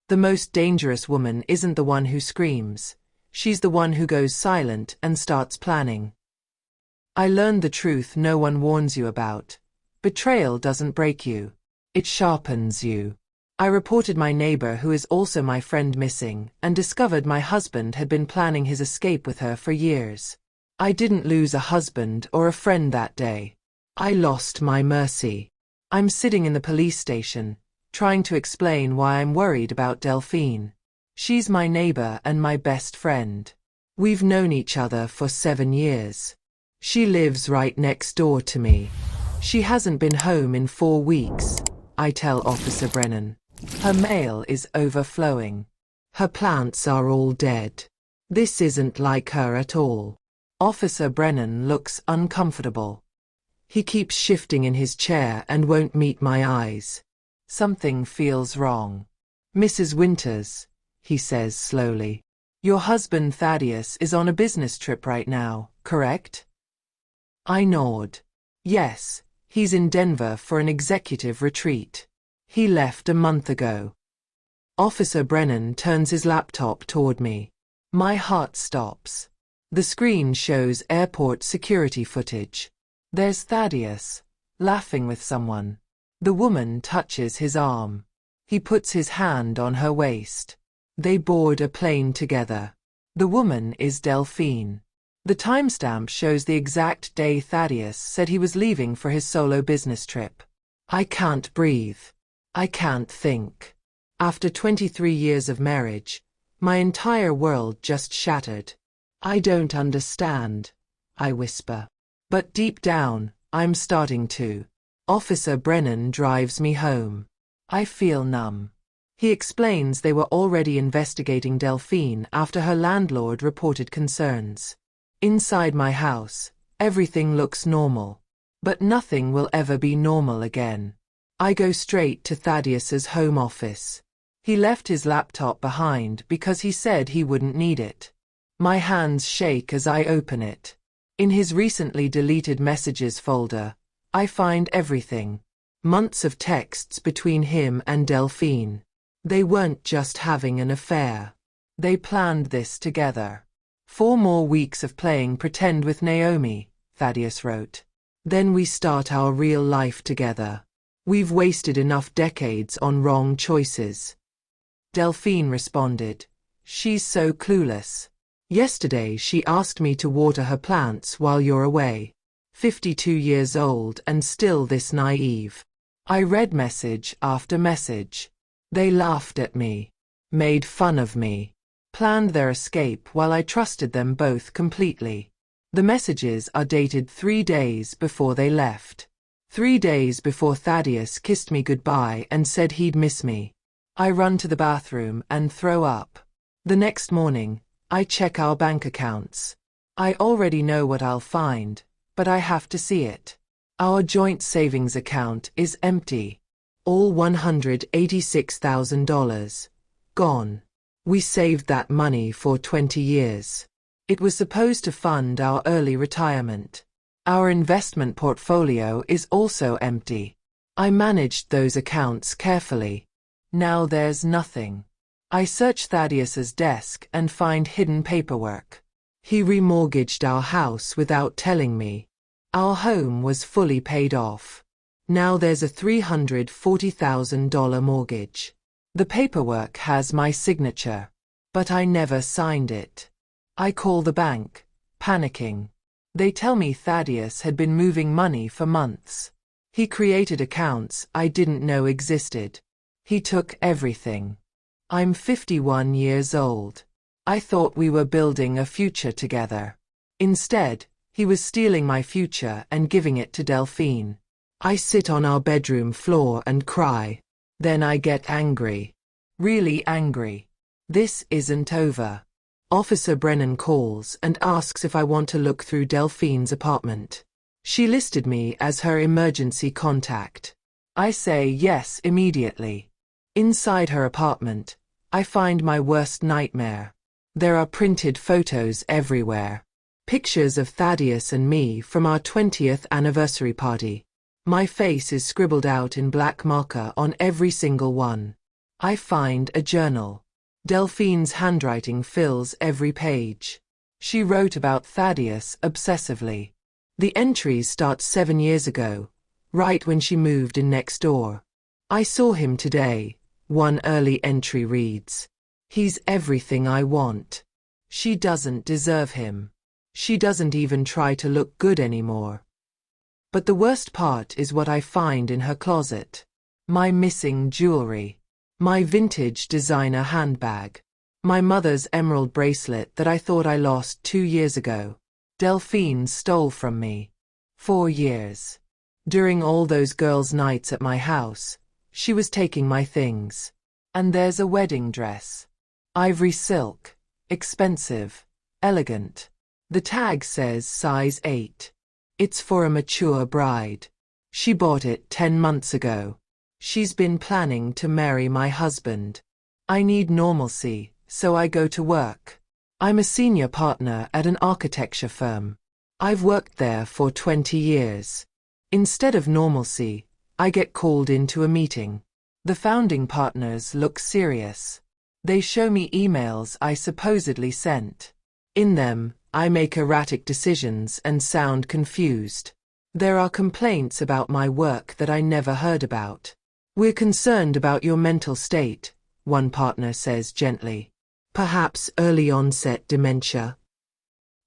The most dangerous woman isn't the one who screams. She's the one who goes silent and starts planning. I learned the truth no one warns you about. Betrayal doesn't break you. It sharpens you. I reported my neighbor, who is also my friend, missing, and discovered my husband had been planning his escape with her for years. I didn't lose a husband or a friend that day. I lost my mercy. I'm sitting in the police station, trying to explain why I'm worried about Delphine. She's my neighbor and my best friend. We've known each other for 7 years. She lives right next door to me. She hasn't been home in 4 weeks, I tell Officer Brennan. Her mail is overflowing. Her plants are all dead. This isn't like her at all. Officer Brennan looks uncomfortable. He keeps shifting in his chair and won't meet my eyes. Something feels wrong. Mrs. Winters, he says slowly. Your husband Thaddeus is on a business trip right now, correct? I nod. Yes, he's in Denver for an executive retreat. He left a month ago. Officer Brennan turns his laptop toward me. My heart stops. The screen shows airport security footage. There's Thaddeus, laughing with someone. The woman touches his arm. He puts his hand on her waist. They board a plane together. The woman is Delphine. The timestamp shows the exact day Thaddeus said he was leaving for his solo business trip. I can't breathe. I can't think. After 23 years of marriage, my entire world just shattered. I don't understand, I whisper. But deep down, I'm starting to. Officer Brennan drives me home. I feel numb. He explains they were already investigating Delphine after her landlord reported concerns. Inside my house, everything looks normal. But nothing will ever be normal again. I go straight to Thaddeus's home office. He left his laptop behind because he said he wouldn't need it. My hands shake as I open it. In his recently deleted messages folder, I find everything. Months of texts between him and Delphine. They weren't just having an affair. They planned this together. 4 more weeks of playing pretend with Naomi, Thaddeus wrote. Then we start our real life together. We've wasted enough decades on wrong choices. Delphine responded. She's so clueless. Yesterday she asked me to water her plants while you're away. 52 years old and still this naive. I read message after message. They laughed at me, made fun of me, planned their escape while I trusted them both completely. The messages are dated 3 days before they left. 3 days before Thaddeus kissed me goodbye and said he'd miss me. I run to the bathroom and throw up. The next morning, I check our bank accounts. I already know what I'll find, but I have to see it. Our joint savings account is empty. All $186,000. Gone. We saved that money for 20 years. It was supposed to fund our early retirement. Our investment portfolio is also empty. I managed those accounts carefully. Now there's nothing. I search Thaddeus's desk and find hidden paperwork. He remortgaged our house without telling me. Our home was fully paid off. Now there's a $340,000 mortgage. The paperwork has my signature, but I never signed it. I call the bank, panicking. They tell me Thaddeus had been moving money for months. He created accounts I didn't know existed. He took everything. I'm 51 years old. I thought we were building a future together. Instead, he was stealing my future and giving it to Delphine. I sit on our bedroom floor and cry. Then I get angry. Really angry. This isn't over. Officer Brennan calls and asks if I want to look through Delphine's apartment. She listed me as her emergency contact. I say yes immediately. Inside her apartment, I find my worst nightmare. There are printed photos everywhere. Pictures of Thaddeus and me from our 20th anniversary party. My face is scribbled out in black marker on every single one. I find a journal. Delphine's handwriting fills every page. She wrote about Thaddeus obsessively. The entries start 7 years ago, right when she moved in next door. I saw him today. One early entry reads, "He's everything I want." She doesn't deserve him. She doesn't even try to look good anymore. But the worst part is what I find in her closet. My missing jewelry. My vintage designer handbag. My mother's emerald bracelet that I thought I lost 2 years ago. Delphine stole from me. 4 years. During all those girls' nights at my house, she was taking my things. And there's a wedding dress. Ivory silk. Expensive. Elegant. The tag says size 8. It's for a mature bride. She bought it 10 months ago. She's been planning to marry my husband. I need normalcy, so I go to work. I'm a senior partner at an architecture firm. I've worked there for 20 years. Instead of normalcy, I get called into a meeting. The founding partners look serious. They show me emails I supposedly sent. In them, I make erratic decisions and sound confused. There are complaints about my work that I never heard about. "We're concerned about your mental state," one partner says gently. "Perhaps early onset dementia."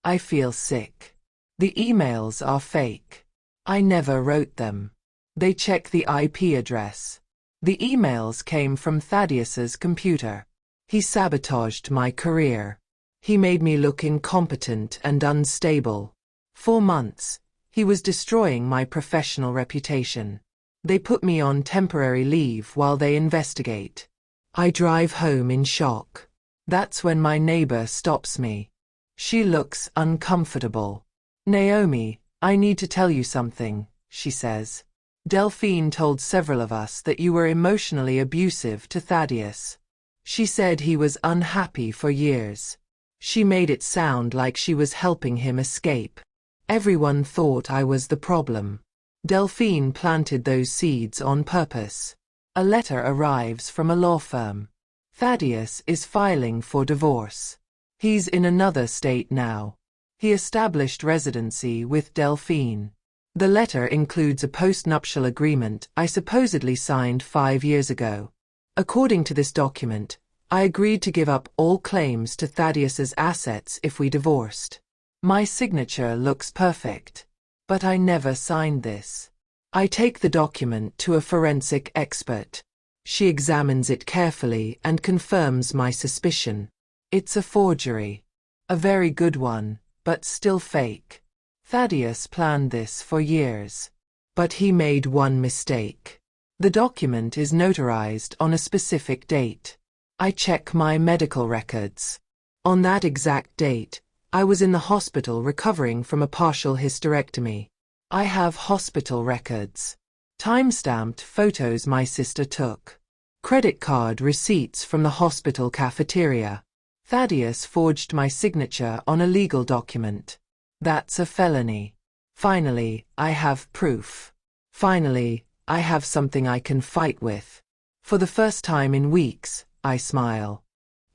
I feel sick. The emails are fake. I never wrote them. They check the IP address. The emails came from Thaddeus's computer. He sabotaged my career. He made me look incompetent and unstable. 4 months. He was destroying my professional reputation. They put me on temporary leave while they investigate. I drive home in shock. That's when my neighbor stops me. She looks uncomfortable. "Naomi, I need to tell you something," she says. "Delphine told several of us that you were emotionally abusive to Thaddeus. She said he was unhappy for years. She made it sound like she was helping him escape. Everyone thought I was the problem. Delphine planted those seeds on purpose. A letter arrives from a law firm. Thaddeus is filing for divorce. He's in another state now. He established residency with Delphine. The letter includes a post-nuptial agreement I supposedly signed 5 years ago. According to this document, I agreed to give up all claims to Thaddeus's assets if we divorced. My signature looks perfect. But I never signed this. I take the document to a forensic expert. She examines it carefully and confirms my suspicion. It's a forgery. A very good one, but still fake. Thaddeus planned this for years. But he made one mistake. The document is notarized on a specific date. I check my medical records. On that exact date, I was in the hospital recovering from a partial hysterectomy. I have hospital records. Time-stamped photos my sister took. Credit card receipts from the hospital cafeteria. Thaddeus forged my signature on a legal document. That's a felony. Finally, I have proof. Finally, I have something I can fight with. For the first time in weeks, I smile.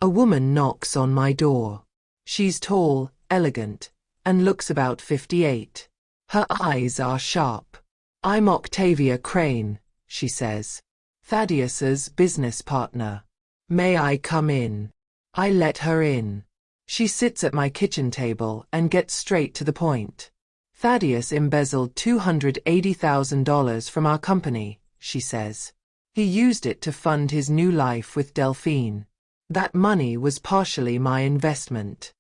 A woman knocks on my door. She's tall, elegant, and looks about 58. Her eyes are sharp. "I'm Octavia Crane," she says. "Thaddeus's business partner. May I come in?" I let her in. She sits at my kitchen table and gets straight to the point. "Thaddeus embezzled $280,000 from our company," she says. "He used it to fund his new life with Delphine. That money was partially my investment.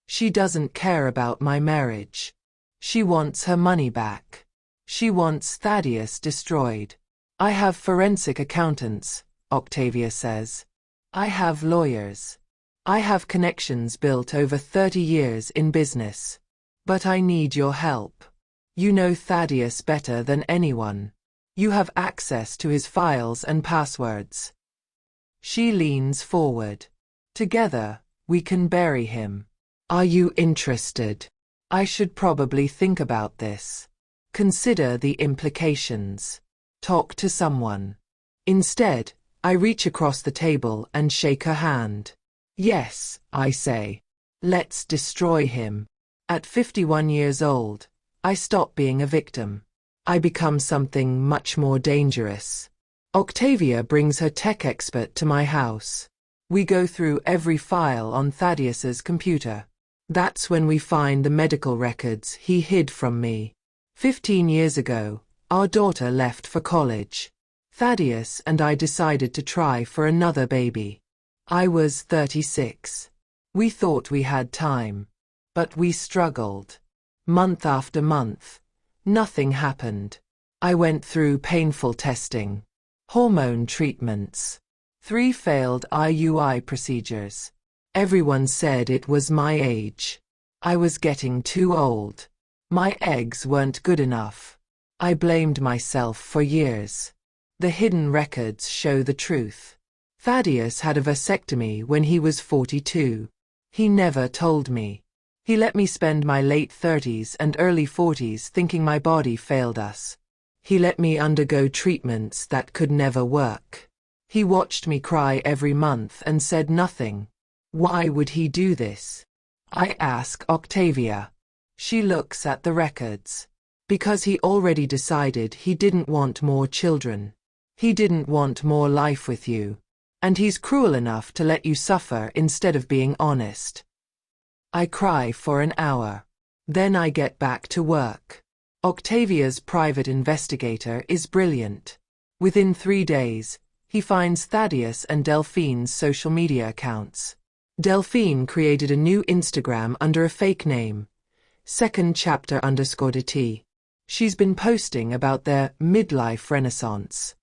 She doesn't care about my marriage. She wants her money back. She wants Thaddeus destroyed. I have forensic accountants," Octavia says. "I have lawyers. I have connections built over 30 years in business. But I need your help. You know Thaddeus better than anyone. You have access to his files and passwords." She leans forward. "Together, we can bury him. Are you interested?" I should probably think about this. Consider the implications. Talk to someone. Instead, I reach across the table and shake her hand. Yes, I say. Let's destroy him. At 51 years old, I stop being a victim. I become something much more dangerous. Octavia brings her tech expert to my house. We go through every file on Thaddeus's computer. That's when we find the medical records he hid from me. 15 years ago, our daughter left for college. Thaddeus and I decided to try for another baby. I was 36. We thought we had time. But we struggled. Month after month. Nothing happened. I went through painful testing. Hormone treatments. 3 failed IUI procedures. Everyone said it was my age. I was getting too old. My eggs weren't good enough. I blamed myself for years. The hidden records show the truth. Thaddeus had a vasectomy when he was 42. He never told me. He let me spend my late 30s and early 40s thinking my body failed us. He let me undergo treatments that could never work. He watched me cry every month and said nothing. Why would he do this? I ask Octavia. She looks at the records. Because he already decided he didn't want more children. He didn't want more life with you. And he's cruel enough to let you suffer instead of being honest. I cry for an hour. Then I get back to work. Octavia's private investigator is brilliant. Within 3 days, he finds Thaddeus and Delphine's social media accounts. Delphine created a new Instagram under a fake name, secondchapter_DT. She's been posting about their midlife renaissance.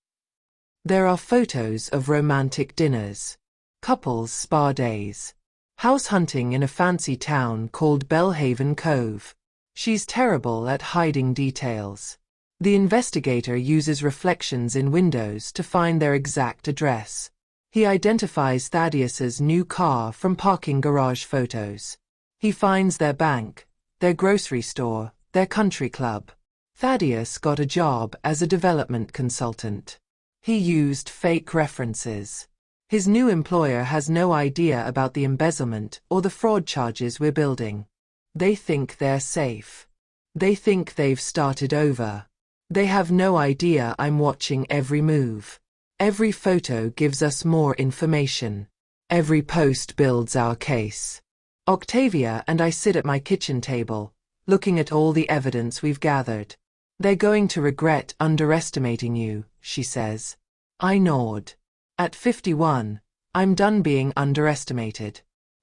There are photos of romantic dinners, couples spa days, house hunting in a fancy town called Belhaven Cove. She's terrible at hiding details. The investigator uses reflections in windows to find their exact address. He identifies Thaddeus's new car from parking garage photos. He finds their bank, their grocery store, their country club. Thaddeus got a job as a development consultant. He used fake references. His new employer has no idea about the embezzlement or the fraud charges we're building. They think they're safe. They think they've started over. They have no idea I'm watching every move. Every photo gives us more information. Every post builds our case. Octavia and I sit at my kitchen table, looking at all the evidence we've gathered. They're going to regret underestimating you, she says. I nod. At 51, I'm done being underestimated.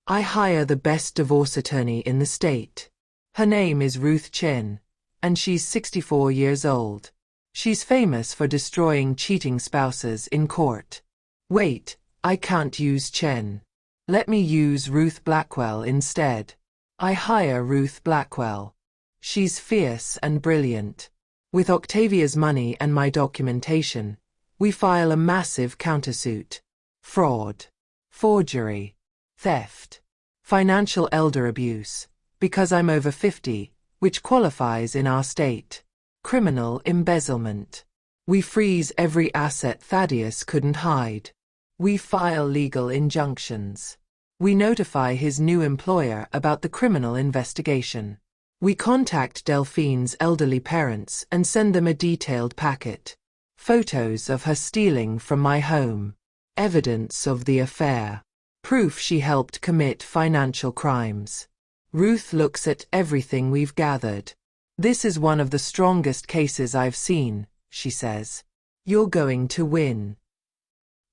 I hire the best divorce attorney in the state. Her name is Ruth Chin, and she's 64 years old. She's famous for destroying cheating spouses in court. Wait, I can't use Chen. Let me use Ruth Blackwell instead. I hire Ruth Blackwell. She's fierce and brilliant. With Octavia's money and my documentation, we file a massive countersuit. Fraud, forgery, theft, financial elder abuse, because I'm over 50, which qualifies in our state. Criminal embezzlement. We freeze every asset Thaddeus couldn't hide. We file legal injunctions. We notify his new employer about the criminal investigation. We contact Delphine's elderly parents and send them a detailed packet. Photos of her stealing from my home. Evidence of the affair. Proof she helped commit financial crimes. Ruth looks at everything we've gathered. This is one of the strongest cases I've seen, she says. You're going to win.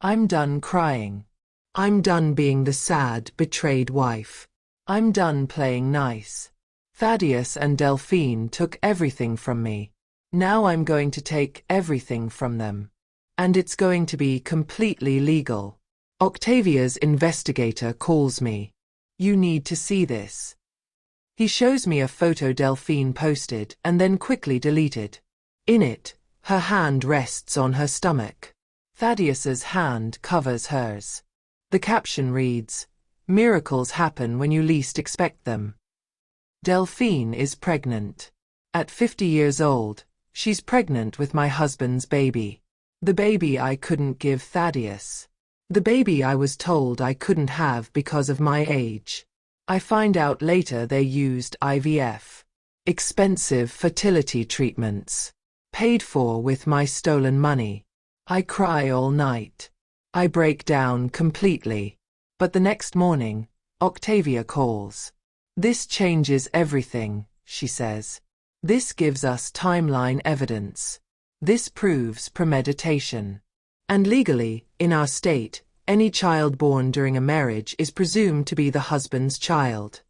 I'm done crying. I'm done being the sad, betrayed wife. I'm done playing nice. Thaddeus and Delphine took everything from me. Now I'm going to take everything from them. And it's going to be completely legal. Octavia's investigator calls me. You need to see this. He shows me a photo Delphine posted and then quickly deleted. In it, her hand rests on her stomach. Thaddeus's hand covers hers. The caption reads, "Miracles happen when you least expect them." Delphine is pregnant. At 50 years old, she's pregnant with my husband's baby. The baby I couldn't give Thaddeus. The baby I was told I couldn't have because of my age. I find out later they used IVF. Expensive fertility treatments. Paid for with my stolen money. I cry all night. I break down completely. But the next morning, Octavia calls. This changes everything, she says. This gives us timeline evidence. This proves premeditation. And legally, in our state, any child born during a marriage is presumed to be the husband's child.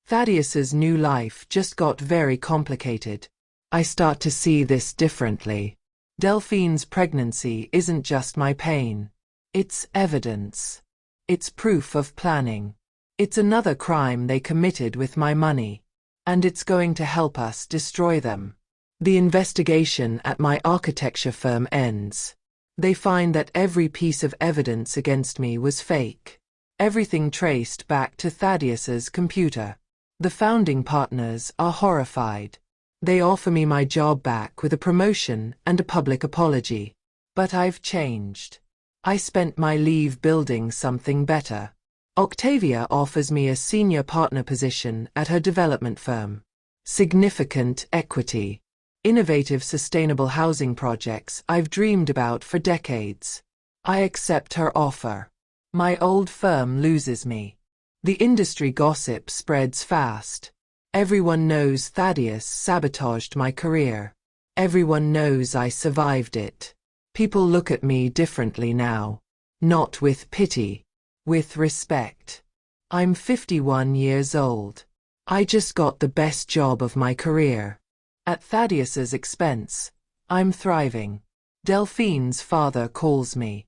Thaddeus's new life just got very complicated. I start to see this differently. Delphine's pregnancy isn't just my pain. It's evidence. It's proof of planning. It's another crime they committed with my money. And it's going to help us destroy them. The investigation at my architecture firm ends. They find that every piece of evidence against me was fake. Everything traced back to Thaddeus's computer. The founding partners are horrified. They offer me my job back with a promotion and a public apology. But I've changed. I spent my leave building something better. Octavia offers me a senior partner position at her development firm. Significant equity. Innovative sustainable housing projects I've dreamed about for decades. I accept her offer. My old firm loses me. The industry gossip spreads fast. Everyone knows Thaddeus sabotaged my career. Everyone knows I survived it. People look at me differently now. Not with pity. With respect. I'm 51 years old. I just got the best job of my career. At Thaddeus's expense. I'm thriving. Delphine's father calls me.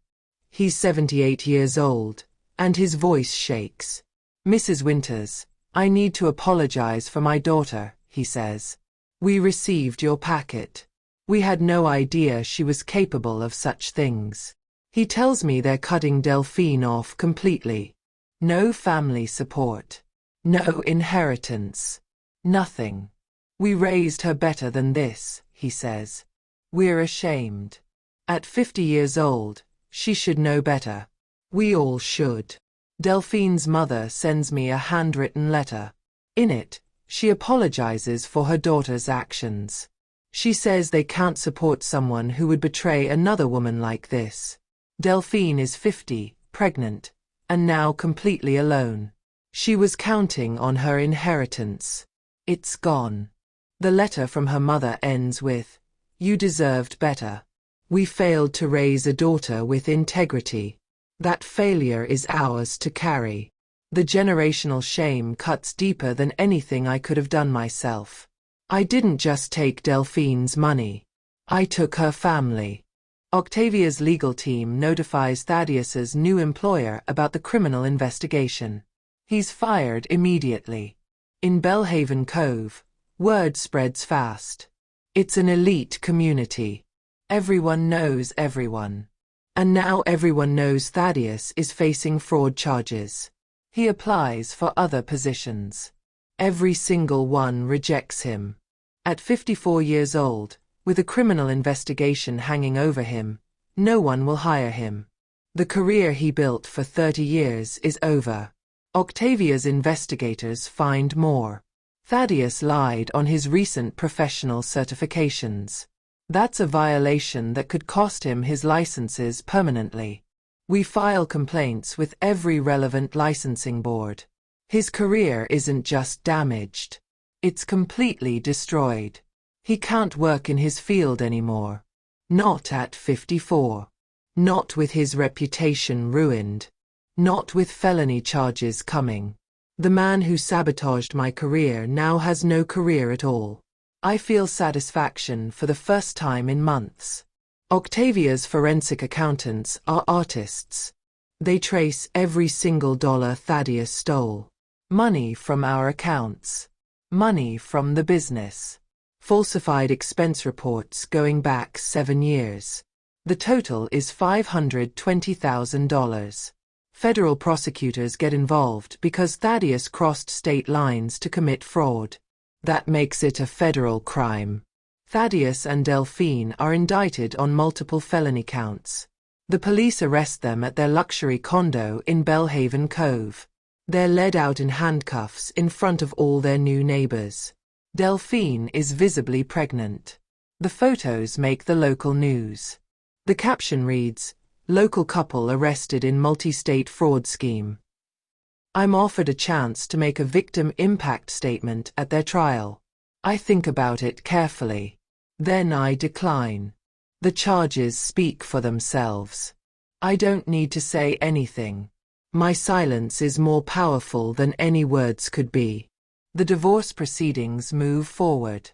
He's 78 years old, and his voice shakes. Mrs. Winters, I need to apologize for my daughter, he says. We received your packet. We had no idea she was capable of such things. He tells me they're cutting Delphine off completely. No family support. No inheritance. Nothing. We raised her better than this, he says. We're ashamed. At 50 years old, she should know better. We all should. Delphine's mother sends me a handwritten letter. In it, she apologizes for her daughter's actions. She says they can't support someone who would betray another woman like this. Delphine is 50, pregnant, and now completely alone. She was counting on her inheritance. It's gone. The letter from her mother ends with, "You deserved better. We failed to raise a daughter with integrity. That failure is ours to carry." The generational shame cuts deeper than anything I could have done myself. I didn't just take Delphine's money. I took her family. Octavia's legal team notifies Thaddeus's new employer about the criminal investigation. He's fired immediately. In Bellhaven Cove, word spreads fast. It's an elite community. Everyone knows everyone. And now everyone knows Thaddeus is facing fraud charges. He applies for other positions. Every single one rejects him. At 54 years old, with a criminal investigation hanging over him, no one will hire him. The career he built for 30 years is over. Octavia's investigators find more. Thaddeus lied on his recent professional certifications. That's a violation that could cost him his licenses permanently. We file complaints with every relevant licensing board. His career isn't just damaged. It's completely destroyed. He can't work in his field anymore. Not at 54. Not with his reputation ruined. Not with felony charges coming. The man who sabotaged my career now has no career at all. I feel satisfaction for the first time in months. Octavia's forensic accountants are artists. They trace every single dollar Thaddeus stole. Money from our accounts. Money from the business. Falsified expense reports going back 7 years. The total is $520,000. Federal prosecutors get involved because Thaddeus crossed state lines to commit fraud. That makes it a federal crime. Thaddeus and Delphine are indicted on multiple felony counts. The police arrest them at their luxury condo in Belhaven Cove. They're led out in handcuffs in front of all their new neighbors. Delphine is visibly pregnant. The photos make the local news. The caption reads, "Local couple arrested in multi-state fraud scheme." I'm offered a chance to make a victim impact statement at their trial. I think about it carefully. Then I decline. The charges speak for themselves. I don't need to say anything. My silence is more powerful than any words could be. The divorce proceedings move forward.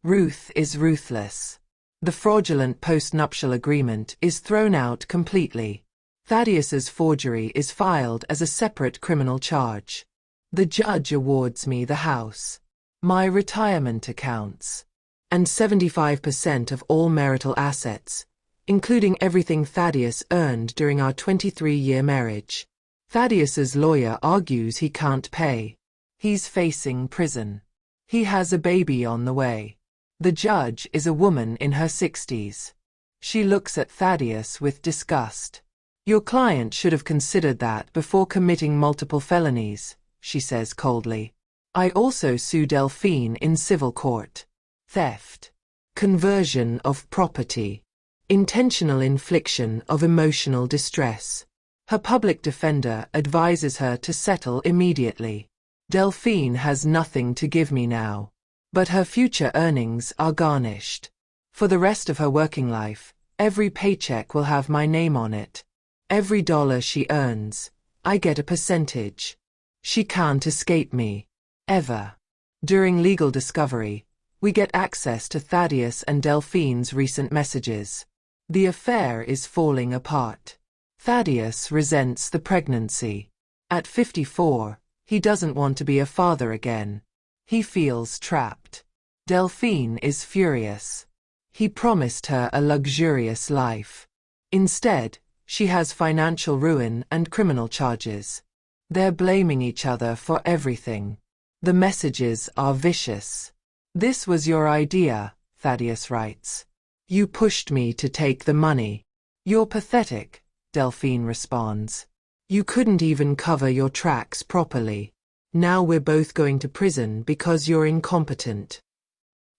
Ruth is ruthless. The fraudulent postnuptial agreement is thrown out completely. Thaddeus's forgery is filed as a separate criminal charge. The judge awards me the house, my retirement accounts, and 75% of all marital assets, including everything Thaddeus earned during our 23-year marriage. Thaddeus's lawyer argues he can't pay. He's facing prison. He has a baby on the way. The judge is a woman in her 60s. She looks at Thaddeus with disgust. "Your client should have considered that before committing multiple felonies," she says coldly. "I also sue Delphine in civil court. Theft, conversion of property, intentional infliction of emotional distress." Her public defender advises her to settle immediately. Delphine has nothing to give me now, but her future earnings are garnished. For the rest of her working life, every paycheck will have my name on it. Every dollar she earns, I get a percentage. She can't escape me. Ever. During legal discovery, we get access to Thaddeus and Delphine's recent messages. The affair is falling apart. Thaddeus resents the pregnancy. At 54, he doesn't want to be a father again. He feels trapped. Delphine is furious. He promised her a luxurious life. Instead, she has financial ruin and criminal charges. They're blaming each other for everything. The messages are vicious. "This was your idea," Thaddeus writes. "You pushed me to take the money." "You're pathetic," Delphine responds. "You couldn't even cover your tracks properly. Now we're both going to prison because you're incompetent."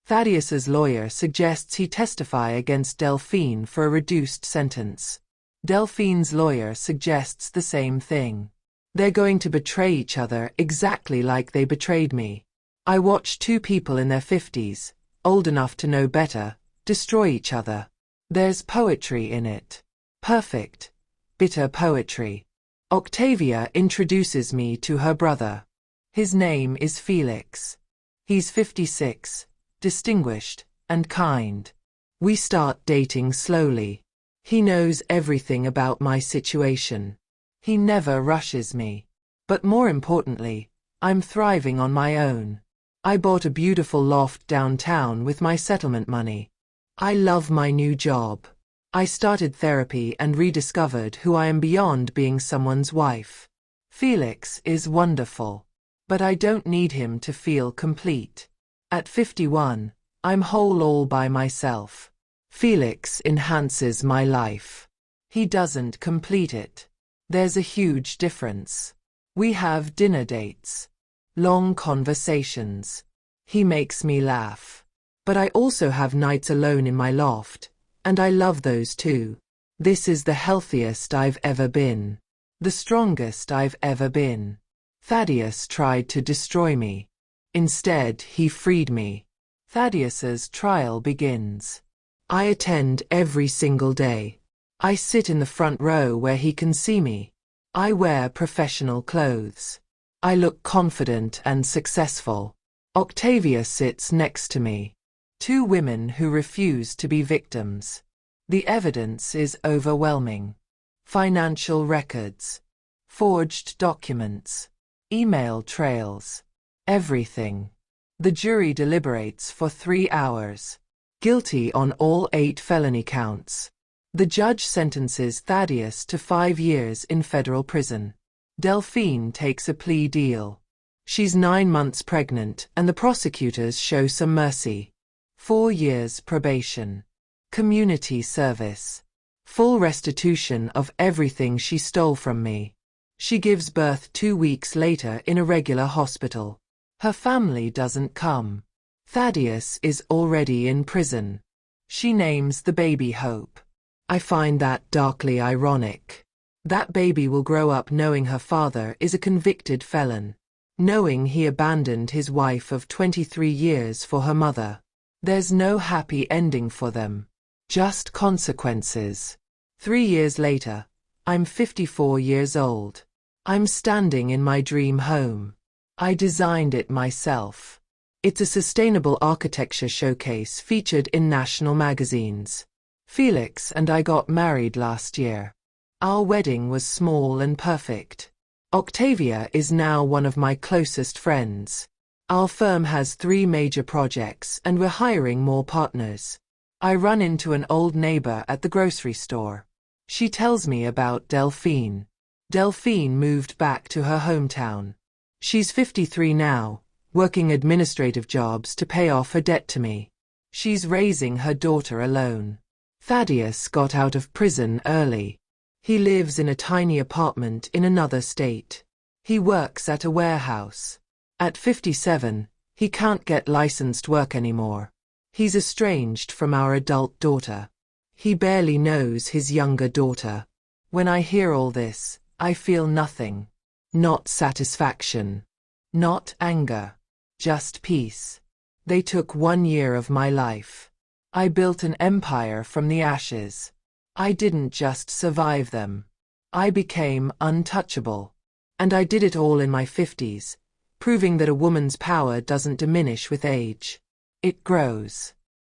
Thaddeus's lawyer suggests he testify against Delphine for a reduced sentence. Delphine's lawyer suggests the same thing. They're going to betray each other exactly like they betrayed me. I watch two people in their 50s, old enough to know better, destroy each other. There's poetry in it. Perfect, bitter poetry. Octavia introduces me to her brother. His name is Felix. He's 56, distinguished, and kind. We start dating slowly. He knows everything about my situation. He never rushes me. But more importantly, I'm thriving on my own. I bought a beautiful loft downtown with my settlement money. I love my new job. I started therapy and rediscovered who I am beyond being someone's wife. Felix is wonderful. But I don't need him to feel complete. At 51, I'm whole all by myself. Felix enhances my life. He doesn't complete it. There's a huge difference. We have dinner dates. Long conversations. He makes me laugh. But I also have nights alone in my loft, and I love those too. This is the healthiest I've ever been. The strongest I've ever been. Thaddeus tried to destroy me. Instead, he freed me. Thaddeus's trial begins. I attend every single day. I sit in the front row where he can see me. I wear professional clothes. I look confident and successful. Octavia sits next to me. Two women who refuse to be victims. The evidence is overwhelming. Financial records. Forged documents. Email trails. Everything. The jury deliberates for 3 hours. Guilty on all 8 felony counts. The judge sentences Thaddeus to 5 years in federal prison. Delphine takes a plea deal. She's 9 months pregnant and the prosecutors show some mercy. 4 years probation. Community service. Full restitution of everything she stole from me. She gives birth 2 weeks later in a regular hospital. Her family doesn't come. Thaddeus is already in prison. She names the baby Hope. I find that darkly ironic. That baby will grow up knowing her father is a convicted felon, knowing he abandoned his wife of 23 years for her mother. There's no happy ending for them, just consequences. 3 years later, I'm 54 years old. I'm standing in my dream home. I designed it myself. It's a sustainable architecture showcase featured in national magazines. Felix and I got married last year. Our wedding was small and perfect. Octavia is now one of my closest friends. Our firm has 3 major projects and we're hiring more partners. I run into an old neighbor at the grocery store. She tells me about Delphine. Delphine moved back to her hometown. She's 53 now, working administrative jobs to pay off her debt to me. She's raising her daughter alone. Thaddeus got out of prison early. He lives in a tiny apartment in another state. He works at a warehouse. At 57, he can't get licensed work anymore. He's estranged from our adult daughter. He barely knows his younger daughter. When I hear all this, I feel nothing. Not satisfaction. Not anger. Just peace. They took 1 year of my life. I built an empire from the ashes. I didn't just survive them. I became untouchable. And I did it all in my 50s, proving that a woman's power doesn't diminish with age. It grows.